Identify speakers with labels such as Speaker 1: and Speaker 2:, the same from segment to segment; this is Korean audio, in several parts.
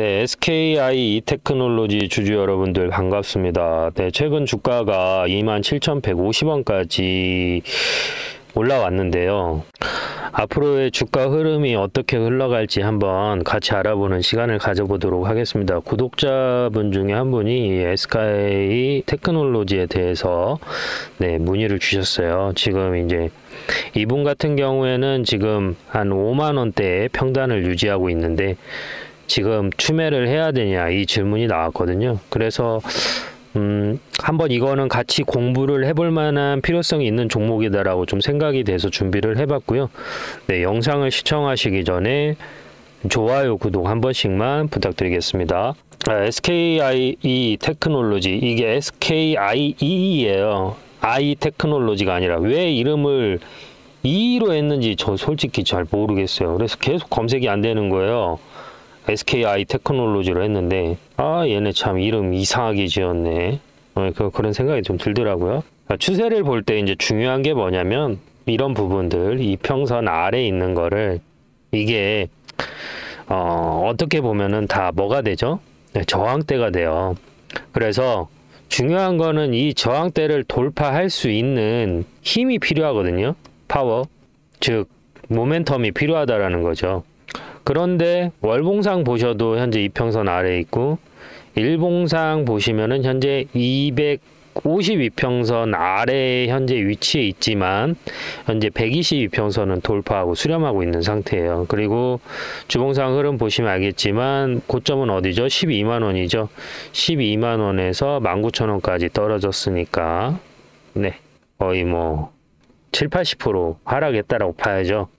Speaker 1: 네, SKI 테크놀로지 주주 여러분들 반갑습니다. 네, 최근 주가가 27,150원까지 올라왔는데요. 앞으로의 주가 흐름이 어떻게 흘러갈지 한번 같이 알아보는 시간을 가져보도록 하겠습니다. 구독자분 중에 한 분이 SKI 테크놀로지에 대해서 문의를 주셨어요. 지금 이제 이분 같은 경우에는 지금 한 5만 원대의 평단을 유지하고 있는데 지금 추매를 해야 되냐 이 질문이 나왔거든요. 그래서 한번 이거는 같이 공부를 해볼 만한 필요성이 있는 종목이다라고 좀 생각이 돼서 준비를 해봤고요. 네, 영상을 시청하시기 전에 좋아요, 구독 한 번씩만 부탁드리겠습니다. SKI 테크놀로지, 이게 SKIE예요. I 테크놀로지가 아니라 왜 이름을 E로 했는지 저 솔직히 잘 모르겠어요. 그래서 계속 검색이 안 되는 거예요. SKI 테크놀로지로 했는데 얘네 참 이름 이상하게 지었네. 그런 생각이 좀 들더라고요. 추세를 볼 때 이제 중요한 게 뭐냐면 이런 부분들, 이평선 아래에 있는 거를 이게 어떻게 보면은 다 뭐가 되죠? 저항대가 돼요. 그래서 중요한 거는 이 저항대를 돌파할 수 있는 힘이 필요하거든요. 파워, 즉 모멘텀이 필요하다라는 거죠. 그런데 월봉상 보셔도 현재 이평선 아래에 있고 일봉상 보시면은 현재 252평선 아래에 현재 위치해 있지만 현재 122평선은 돌파하고 수렴하고 있는 상태예요. 그리고 주봉상 흐름 보시면 알겠지만 고점은 어디죠? 12만원이죠. 12만원에서 19,000원까지 떨어졌으니까 거의 뭐 70~80% 하락했다라고 봐야죠.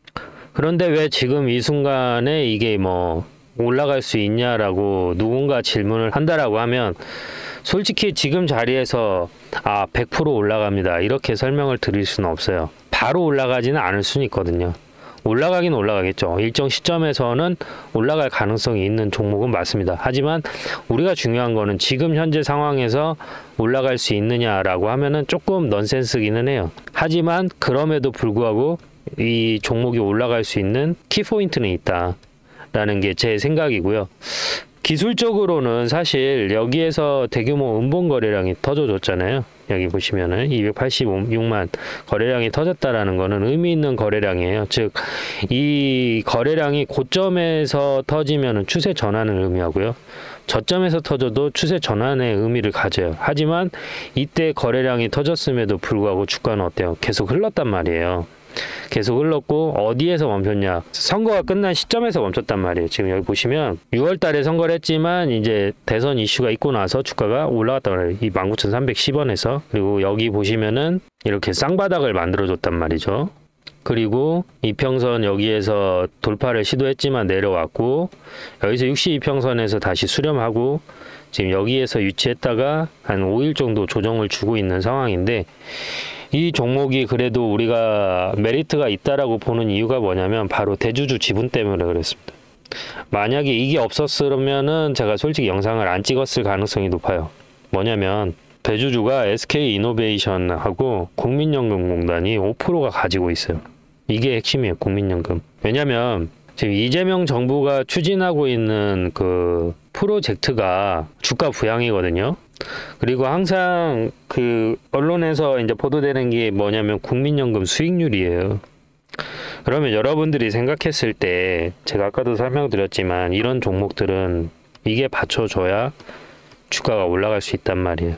Speaker 1: 그런데 왜 지금 이 순간에 이게 뭐 올라갈 수 있냐라고 누군가 질문을 한다라고 하면 솔직히 지금 자리에서 100% 올라갑니다 이렇게 설명을 드릴 수는 없어요. 바로 올라가지는 않을 수는 있거든요. 올라가긴 올라가겠죠. 일정 시점에서는 올라갈 가능성이 있는 종목은 맞습니다. 하지만 우리가 중요한 거는 지금 현재 상황에서 올라갈 수 있느냐라고 하면은 조금 넌센스기는 해요. 하지만 그럼에도 불구하고 이 종목이 올라갈 수 있는 키포인트는 있다라는 게 제 생각이고요. 기술적으로는 사실 여기에서 대규모 음봉 거래량이 터져줬잖아요. 여기 보시면은 286만 거래량이 터졌다라는 거는 의미 있는 거래량이에요. 즉 이 거래량이 고점에서 터지면은 추세 전환을 의미하고요. 저점에서 터져도 추세 전환의 의미를 가져요. 하지만 이때 거래량이 터졌음에도 불구하고 주가는 어때요? 계속 흘렀단 말이에요. 계속 흘렀고 어디에서 멈췄냐? 선거가 끝난 시점에서 멈췄단 말이에요. 지금 여기 보시면 6월 달에 선거를 했지만 이제 대선 이슈가 있고 나서 주가가 올라갔단 말이에요. 이 19,310원에서. 그리고 여기 보시면은 이렇게 쌍바닥을 만들어줬단 말이죠. 그리고 이평선 여기에서 돌파를 시도했지만 내려왔고 여기서 62평선에서 다시 수렴하고 지금 여기에서 유치했다가 한 5일 정도 조정을 주고 있는 상황인데 이 종목이 그래도 우리가 메리트가 있다라고 보는 이유가 뭐냐면 바로 대주주 지분 때문에 그랬습니다. 만약에 이게 없었으면은 제가 솔직히 영상을 안 찍었을 가능성이 높아요. 뭐냐면 대주주가 SK이노베이션하고 국민연금공단이 5%가 가지고 있어요. 이게 핵심이에요. 국민연금. 왜냐면 지금 이재명 정부가 추진하고 있는 그 프로젝트가 주가 부양이거든요. 그리고 항상 그 언론에서 이제 보도되는 게 뭐냐면 국민연금 수익률이에요. 그러면 여러분들이 생각했을 때 제가 아까도 설명드렸지만 이런 종목들은 이게 받쳐줘야 주가가 올라갈 수 있단 말이에요.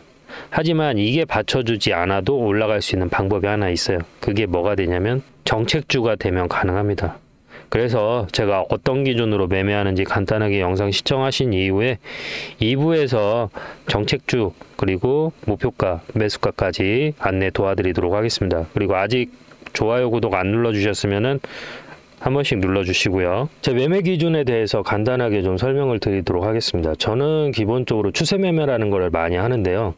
Speaker 1: 하지만 이게 받쳐주지 않아도 올라갈 수 있는 방법이 하나 있어요. 그게 뭐가 되냐면 정책주가 되면 가능합니다. 그래서 제가 어떤 기준으로 매매하는지 간단하게 영상 시청하신 이후에 2부에서 정책주 그리고 목표가, 매수가까지 안내 도와드리도록 하겠습니다. 그리고 아직 좋아요, 구독 안 눌러주셨으면은 한 번씩 눌러주시고요. 제 매매 기준에 대해서 간단하게 좀 설명을 드리도록 하겠습니다. 저는 기본적으로 추세 매매라는 걸 많이 하는데요.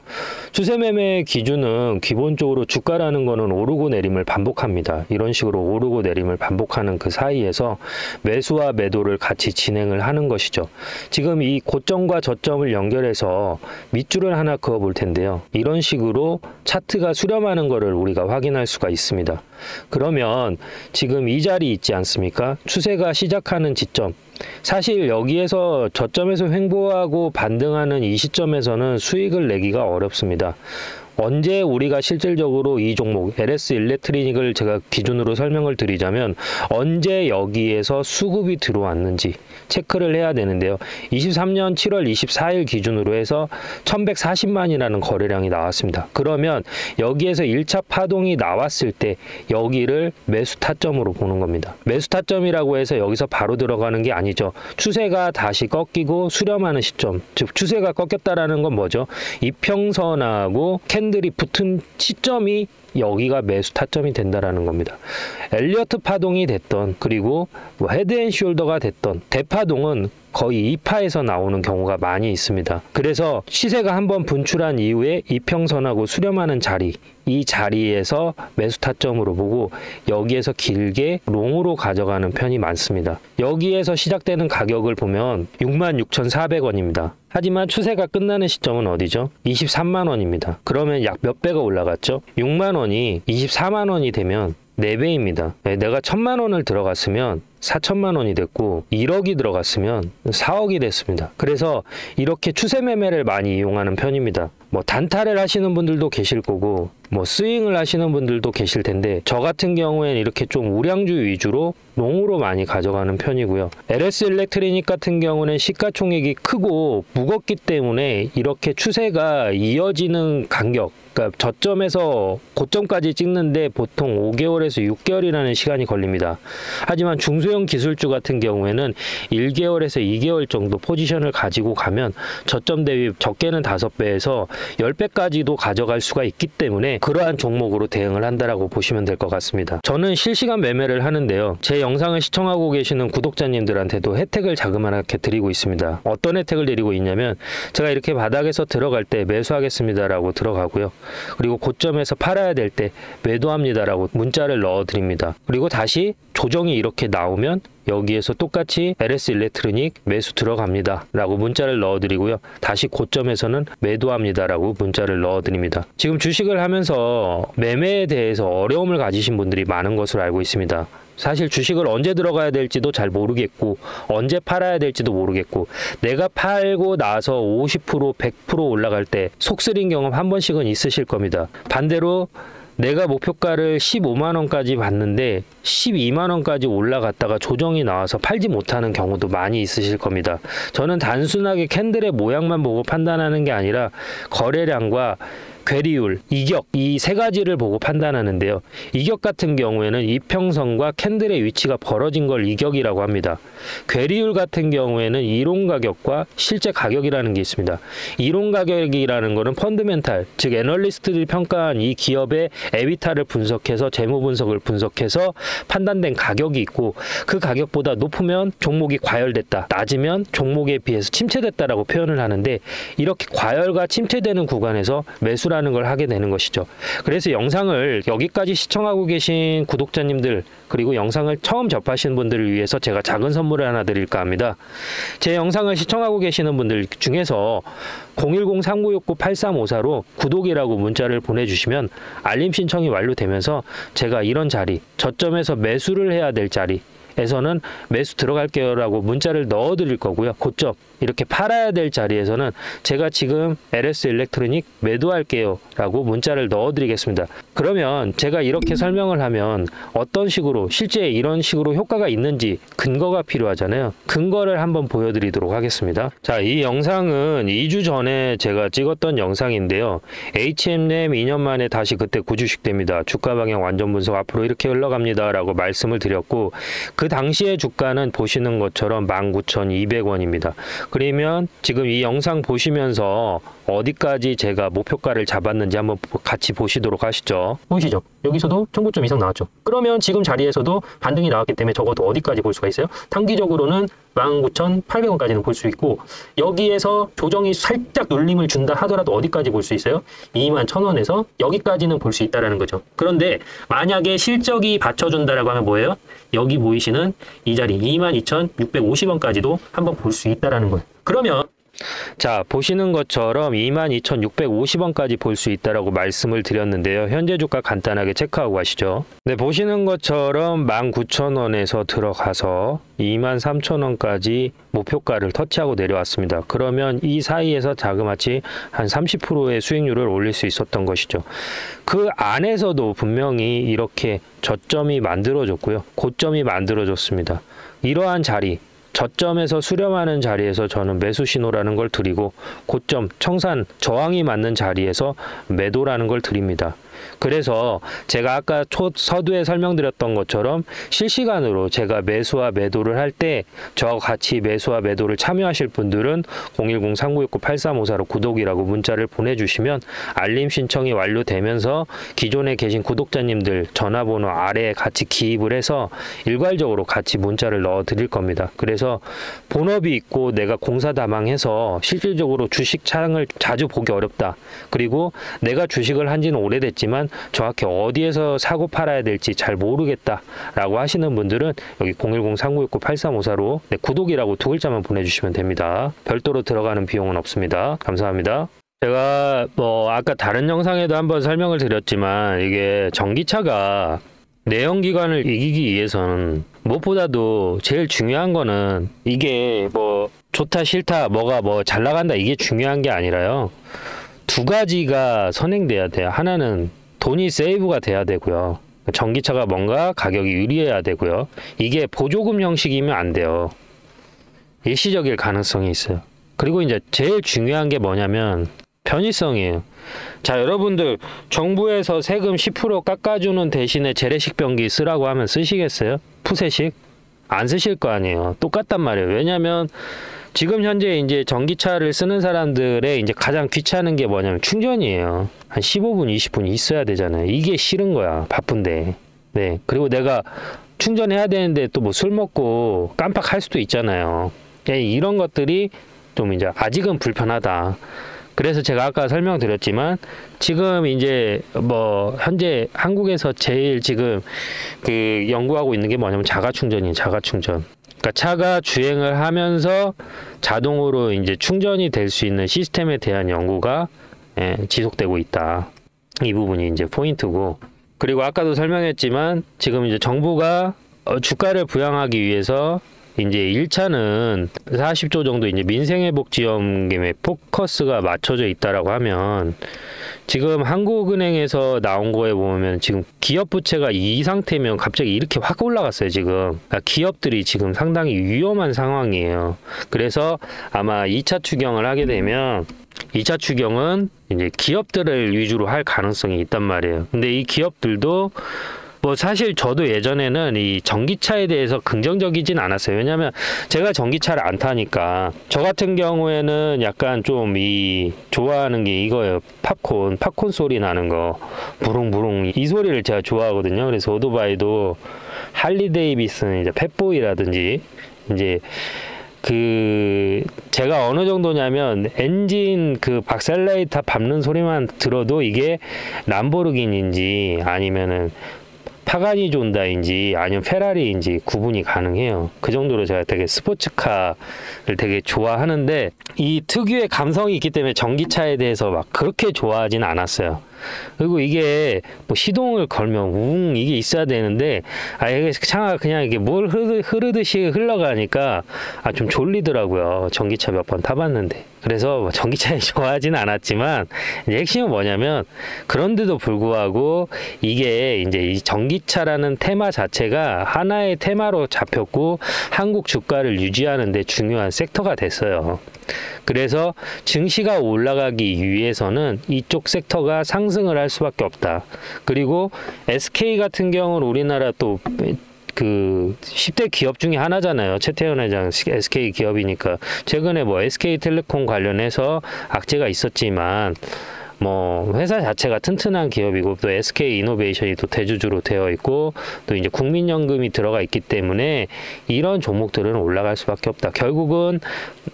Speaker 1: 추세 매매 기준은 기본적으로 주가라는 거는 오르고 내림을 반복합니다. 이런 식으로 오르고 내림을 반복하는 그 사이에서 매수와 매도를 같이 진행을 하는 것이죠. 지금 이 고점과 저점을 연결해서 밑줄을 하나 그어 볼 텐데요. 이런 식으로 차트가 수렴하는 것을 우리가 확인할 수가 있습니다. 그러면 지금 이 자리 있지 않습니까? 있습니까? 추세가 시작하는 지점. 사실 여기에서 저점에서 횡보하고 반등하는 이 시점에서는 수익을 내기가 어렵습니다. 언제 우리가 실질적으로 이 종목 LS 일렉트리닉을 제가 기준으로 설명을 드리자면 언제 여기에서 수급이 들어왔는지 체크를 해야 되는데요. 23년 7월 24일 기준으로 해서 1140만이라는 거래량이 나왔습니다. 그러면 여기에서 1차 파동이 나왔을 때 여기를 매수 타점으로 보는 겁니다. 매수 타점이라고 해서 여기서 바로 들어가는 게 아니죠. 추세가 다시 꺾이고 수렴하는 시점, 즉 추세가 꺾였다라는 건 뭐죠? 이평선하고 캔들이 붙은 시점이 여기가 매수 타점이 된다라는 겁니다. 엘리어트 파동이 됐던 그리고 뭐 헤드앤숄더가 됐던 대파동은 거의 2파에서 나오는 경우가 많이 있습니다. 그래서 시세가 한번 분출한 이후에 이평선하고 수렴하는 자리, 이 자리에서 매수 타점으로 보고 여기에서 길게 롱으로 가져가는 편이 많습니다. 여기에서 시작되는 가격을 보면 66,400원입니다. 하지만 추세가 끝나는 시점은 어디죠? 23만 원입니다. 그러면 약 몇 배가 올라갔죠? 6만 원이 24만 원이 되면 4배입니다. 내가 1,000만 원을 들어갔으면 4천만 원이 됐고 1억이 들어갔으면 4억이 됐습니다. 그래서 이렇게 추세 매매를 많이 이용하는 편입니다. 뭐 단타를 하시는 분들도 계실 거고 뭐 스윙을 하시는 분들도 계실 텐데 저 같은 경우에는 이렇게 좀 우량주 위주로 롱으로 많이 가져가는 편이고요. LS 일렉트리닉 같은 경우는 시가총액이 크고 무겁기 때문에 이렇게 추세가 이어지는 간격, 그러니까 저점에서 고점까지 찍는데 보통 5개월에서 6개월이라는 시간이 걸립니다. 하지만 중소형 기술주 같은 경우에는 1개월에서 2개월 정도 포지션을 가지고 가면 저점 대비 적게는 5배에서 10배까지도 가져갈 수가 있기 때문에 그러한 종목으로 대응을 한다라고 보시면 될 것 같습니다. 저는 실시간 매매를 하는데요. 제 영상을 시청하고 계시는 구독자님들한테도 혜택을 자그마하게 드리고 있습니다. 어떤 혜택을 드리고 있냐면 제가 이렇게 바닥에서 들어갈 때 매수하겠습니다라고 들어가고요. 그리고 고점에서 팔아야 될 때 매도합니다라고 문자를 넣어 드립니다. 그리고 다시 조정이 이렇게 나오면 여기에서 똑같이 LS 일렉트로닉 매수 들어갑니다 라고 문자를 넣어 드리고요. 다시 고점에서는 매도합니다 라고 문자를 넣어 드립니다. 지금 주식을 하면서 매매에 대해서 어려움을 가지신 분들이 많은 것으로 알고 있습니다. 사실 주식을 언제 들어가야 될지도 잘 모르겠고 언제 팔아야 될지도 모르겠고 내가 팔고 나서 50% 100% 올라갈 때 속쓰린 경험 한 번씩은 있으실 겁니다. 반대로 내가 목표가를 15만 원까지 봤는데 12만 원까지 올라갔다가 조정이 나와서 팔지 못하는 경우도 많이 있으실 겁니다. 저는 단순하게 캔들의 모양만 보고 판단하는 게 아니라 거래량과 괴리율, 이격 이 세 가지를 보고 판단하는데요. 이격 같은 경우에는 이평선과 캔들의 위치가 벌어진 걸 이격이라고 합니다. 괴리율 같은 경우에는 이론 가격과 실제 가격이라는 게 있습니다. 이론 가격이라는 거는 펀드멘탈, 즉 애널리스트들이 평가한 이 기업의 에비타를 분석해서 재무 분석을 분석해서 판단된 가격이 있고 그 가격보다 높으면 종목이 과열됐다, 낮으면 종목에 비해서 침체됐다라고 표현을 하는데 이렇게 과열과 침체되는 구간에서 매수라는 걸 하게 되는 것이죠. 그래서 영상을 여기까지 시청하고 계신 구독자님들 그리고 영상을 처음 접하시는 분들을 위해서 제가 작은 선물을 하나 드릴까 합니다. 제 영상을 시청하고 계시는 분들 중에서 010-3969-8354로 구독이라고 문자를 보내주시면 알림 신청이 완료되면서 제가 이런 자리, 저점에서 매수를 해야 될 자리 에서는 매수 들어갈게요 라고 문자를 넣어 드릴 거고요. 고점 이렇게 팔아야 될 자리에서는 제가 지금 LS 일렉트로닉 매도할게요 라고 문자를 넣어 드리겠습니다. 그러면 제가 이렇게 설명을 하면 어떤 식으로 실제 이런 식으로 효과가 있는지 근거가 필요하잖아요. 근거를 한번 보여드리도록 하겠습니다. 자, 이 영상은 2주 전에 제가 찍었던 영상인데요. HMM 2년 만에 다시 그때 구주식됩니다. 주가 방향 완전 분석 앞으로 이렇게 흘러갑니다 라고 말씀을 드렸고 그 당시의 주가는 보시는 것처럼 19,200원입니다. 그러면 지금 이 영상 보시면서 어디까지 제가 목표가를 잡았는지 한번 같이 보시도록 하시죠. 보이시죠? 여기서도 1,000고점 이상 나왔죠. 그러면 지금 자리에서도 반등이 나왔기 때문에 적어도 어디까지 볼 수가 있어요? 단기적으로는 19,800원까지는 볼 수 있고 여기에서 조정이 살짝 눌림을 준다 하더라도 어디까지 볼 수 있어요? 21,000원에서 여기까지는 볼 수 있다는 거죠. 그런데 만약에 실적이 받쳐준다라고 하면 뭐예요? 여기 보이시는 이 자리 22,650원까지도 한번 볼 수 있다는 거예요. 그러면 자, 보시는 것처럼 22,650원까지 볼 수 있다라고 말씀을 드렸는데요. 현재 주가 간단하게 체크하고 가시죠. 네, 보시는 것처럼 19,000원에서 들어가서 23,000원까지 목표가를 터치하고 내려왔습니다. 그러면 이 사이에서 자그마치 한 30%의 수익률을 올릴 수 있었던 것이죠. 그 안에서도 분명히 이렇게 저점이 만들어졌고요. 고점이 만들어졌습니다. 이러한 자리, 저점에서 수렴하는 자리에서 저는 매수 신호라는 걸 드리고, 고점, 청산, 저항이 맞는 자리에서 매도라는 걸 드립니다. 그래서 제가 아까 서두에 설명드렸던 것처럼 실시간으로 제가 매수와 매도를 할 때 저와 같이 매수와 매도를 참여하실 분들은 010-3969-8354로 구독이라고 문자를 보내주시면 알림 신청이 완료되면서 기존에 계신 구독자님들 전화번호 아래에 같이 기입을 해서 일괄적으로 같이 문자를 넣어 드릴 겁니다. 그래서 본업이 있고 내가 공사다망해서 실질적으로 주식 창을 자주 보기 어렵다. 그리고 내가 주식을 한 지는 오래됐지만 정확히 어디에서 사고 팔아야 될지 잘 모르겠다라고 하시는 분들은 여기 010-3969-8354로 구독이라고 두 글자만 보내주시면 됩니다. 별도로 들어가는 비용은 없습니다. 감사합니다. 제가 아까 다른 영상에도 한번 설명을 드렸지만, 이게 전기차가 내연기관을 이기기 위해서는 무엇보다도 제일 중요한 거는, 이게 좋다 싫다 뭐가 잘 나간다 이게 중요한 게 아니라요, 두 가지가 선행돼야 돼요. 하나는 돈이 세이브가 돼야 되고요. 전기차가 뭔가 가격이 유리해야 되고요. 이게 보조금 형식이면 안 돼요. 일시적일 가능성이 있어요. 그리고 이제 제일 중요한 게 뭐냐면 편의성이에요. 자, 여러분들 정부에서 세금 10% 깎아주는 대신에 재래식 변기 쓰라고 하면 쓰시겠어요? 푸세식? 안 쓰실 거 아니에요. 똑같단 말이에요. 왜냐면 지금 현재 이제 전기차를 쓰는 사람들의 이제 가장 귀찮은 게 뭐냐면 충전이에요. 한 15분, 20분 있어야 되잖아요. 이게 싫은 거야. 바쁜데. 네. 그리고 내가 충전해야 되는데 또 술 먹고 깜빡할 수도 있잖아요. 이런 것들이 좀 이제 아직은 불편하다. 그래서 제가 아까 설명드렸지만, 지금 이제 현재 한국에서 제일 지금 연구하고 있는 게 뭐냐면 자가충전이에요. 자가충전. 그러니까 차가 주행을 하면서 자동으로 이제 충전이 될 수 있는 시스템에 대한 연구가 지속되고 있다. 이 부분이 이제 포인트고, 그리고 아까도 설명했지만 지금 이제 정부가 주가를 부양하기 위해서 이제 1차는 40조 정도 이제 민생회복지원금에 포커스가 맞춰져 있다라고 하면, 지금 한국은행에서 나온 거에 보면 지금 기업 부채가 이 상태면 갑자기 이렇게 확 올라갔어요. 지금 그러니까 기업들이 지금 상당히 위험한 상황이에요. 그래서 아마 2차 추경을 하게 되면 2차 추경은 이제 기업들을 위주로 할 가능성이 있단 말이에요. 근데 이 기업들도 사실 저도 예전에는 이 전기차에 대해서 긍정적이진 않았어요. 왜냐면 제가 전기차를 안 타니까. 저 같은 경우에는 약간 좀 좋아하는 게 이거예요. 팝콘 소리 나는 거. 부릉부릉. 이 소리를 제가 좋아하거든요. 그래서 오토바이도 할리 데이비슨 이제 팻보이라든지 이제 제가 어느 정도냐면 엔진 박셀레이터 밟는 소리만 들어도 이게 람보르기니인지 아니면은 파가니 존다인지 아니면 페라리인지 구분이 가능해요. 그 정도로 제가 되게 스포츠카를 되게 좋아하는데, 이 특유의 감성이 있기 때문에 전기차에 대해서 막 그렇게 좋아하진 않았어요. 그리고 이게 시동을 걸면 이게 있어야 되는데, 이게 차가 그냥 이게 뭘 흐르듯이 흘러가니까 좀 졸리더라고요. 전기차 몇 번 타봤는데. 그래서 전기차에 좋아하진 않았지만, 이제 핵심은 뭐냐면, 그런데도 불구하고 이게 이제 이 전기차라는 테마 자체가 하나의 테마로 잡혔고 한국 주가를 유지하는 데 중요한 섹터가 됐어요. 그래서 증시가 올라가기 위해서는 이쪽 섹터가 상승을 할 수밖에 없다. 그리고 SK 같은 경우는 우리나라 또 10대 기업 중에 하나잖아요. 최태원 회장 SK 기업이니까. 최근에 SK텔레콤 관련해서 악재가 있었지만 회사 자체가 튼튼한 기업이고, 또 SK이노베이션이 또 대주주로 되어 있고, 또 이제 국민연금이 들어가 있기 때문에 이런 종목들은 올라갈 수밖에 없다. 결국은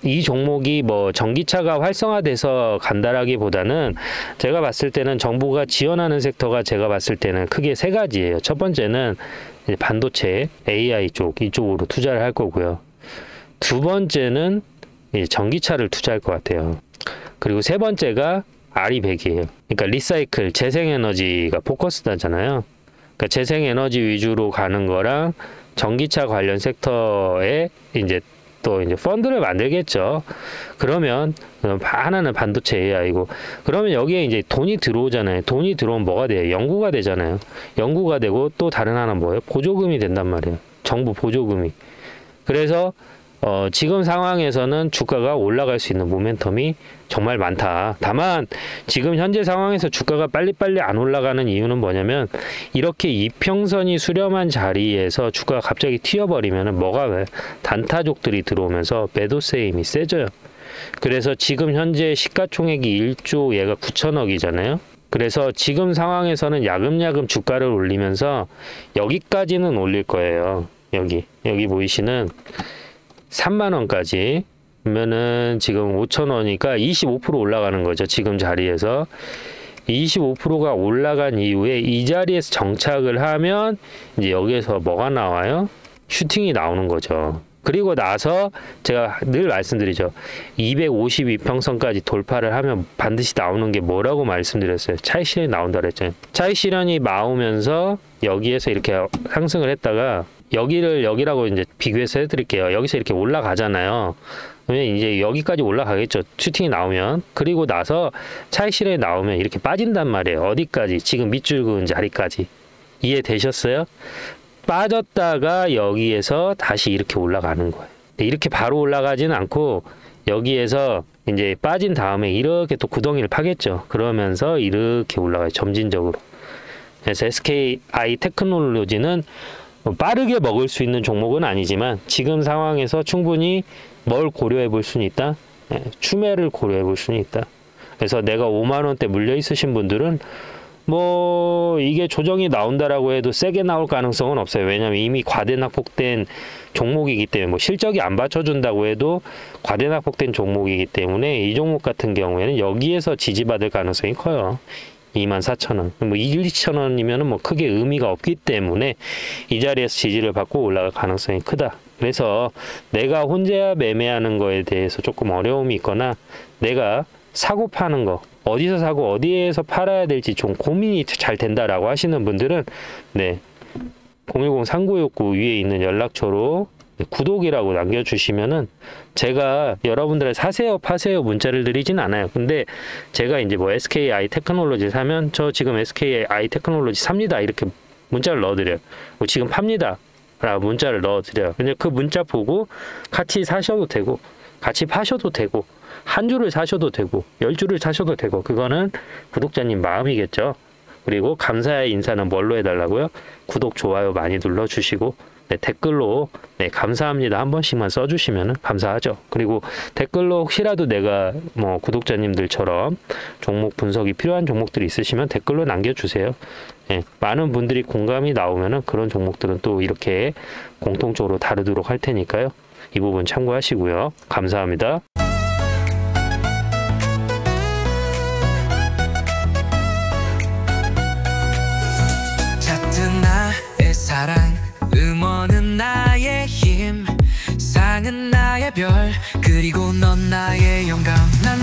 Speaker 1: 이 종목이 전기차가 활성화돼서 간다라기보다는 제가 봤을 때는 정부가 지원하는 섹터가 제가 봤을 때는 크게 세 가지예요. 첫 번째는 이제 반도체, AI 이쪽으로 투자를 할 거고요. 두 번째는 이제 전기차를 투자할 것 같아요. 그리고 세 번째가 RE100이에요. 그러니까 리사이클, 재생에너지가 포커스다잖아요. 그러니까 재생에너지 위주로 가는 거랑 전기차 관련 섹터에 이제 또 이제 펀드를 만들겠죠. 그러면 하나는 반도체 AI고, 그러면 여기에 이제 돈이 들어오잖아요. 돈이 들어오면 뭐가 돼요? 연구가 되잖아요. 연구가 되고 또 다른 하나는 뭐예요? 보조금이 된단 말이에요. 정부 보조금이. 그래서 지금 상황에서는 주가가 올라갈 수 있는 모멘텀이 정말 많다. 다만 지금 현재 상황에서 주가가 빨리빨리 안 올라가는 이유는 뭐냐면, 이렇게 이평선이 수렴한 자리에서 주가가 갑자기 튀어버리면 뭐가 왜 단타족들이 들어오면서 매도세의 힘이 세져요. 그래서 지금 현재 시가총액이 1조, 얘가 9천억이잖아요. 그래서 지금 상황에서는 야금야금 주가를 올리면서 여기까지는 올릴 거예요. 여기 보이시는 3만원까지 그러면은 지금 5천원이니까 25% 올라가는 거죠. 지금 자리에서 25%가 올라간 이후에 이 자리에서 정착을 하면 이제 여기에서 뭐가 나와요? 슈팅이 나오는 거죠. 그리고 나서 제가 늘 말씀드리죠. 252평선까지 돌파를 하면 반드시 나오는 게 뭐라고 말씀드렸어요. 차익 실현이 나온다 그랬잖아요. 차익 실현이 나오면서 여기에서 이렇게 상승을 했다가 여기라고 이제 비교해서 해드릴게요. 여기서 이렇게 올라가잖아요. 그러면 이제 여기까지 올라가겠죠. 슈팅이 나오면. 그리고 나서 차익 실현이 나오면 이렇게 빠진단 말이에요. 어디까지? 지금 밑줄 그은 자리까지. 이해되셨어요? 빠졌다가 여기에서 다시 이렇게 올라가는 거예요. 이렇게 바로 올라가지는 않고 여기에서 이제 빠진 다음에 이렇게 또 구덩이를 파겠죠. 그러면서 이렇게 올라가요. 점진적으로. 그래서 SKI 테크놀로지는 빠르게 먹을 수 있는 종목은 아니지만 지금 상황에서 충분히 뭘 고려해 볼 수는 있다. 추매를 고려해 볼 수는 있다. 그래서 내가 5만원대 물려 있으신 분들은 뭐 이게 조정이 나온다라고 해도 세게 나올 가능성은 없어요. 왜냐하면 이미 과대낙폭된 종목이기 때문에, 뭐 실적이 안 받쳐준다고 해도 과대낙폭된 종목이기 때문에 이 종목 같은 경우에는 여기에서 지지받을 가능성이 커요. 24,000원, 뭐 2,000원이면은 뭐 크게 의미가 없기 때문에 이 자리에서 지지를 받고 올라갈 가능성이 크다. 그래서 내가 혼자 매매하는 거에 대해서 조금 어려움이 있거나 내가 사고 파는 거, 어디서 사고 어디에서 팔아야 될지 좀 고민이 잘 된다라고 하시는 분들은 010-3969 위에 있는 연락처로 구독이라고 남겨주시면은 제가 여러분들의 사세요 파세요 문자를 드리진 않아요. 근데 제가 이제 뭐 SKI 테크놀로지 사면 저 지금 SKI 테크놀로지 삽니다 이렇게 문자를 넣어드려요. 뭐 지금 팝니다 라고 문자를 넣어드려요. 근데 그 문자 보고 같이 사셔도 되고 같이 파셔도 되고 한 주를 사셔도 되고 10주를 사셔도 되고, 그거는 구독자님 마음이겠죠. 그리고 감사의 인사는 뭘로 해달라고요? 구독, 좋아요 많이 눌러주시고 댓글로 감사합니다 한 번씩만 써주시면 감사하죠. 그리고 댓글로 혹시라도 내가 뭐 구독자님들처럼 종목 분석이 필요한 종목들이 있으시면 댓글로 남겨주세요. 많은 분들이 공감이 나오면은 그런 종목들은 또 이렇게 공통적으로 다루도록 할 테니까요. 이 부분 참고하시고요. 감사합니다.
Speaker 2: 사랑, 음원은 나의 힘, 상은 나의 별, 그리고 넌 나의 영감. 난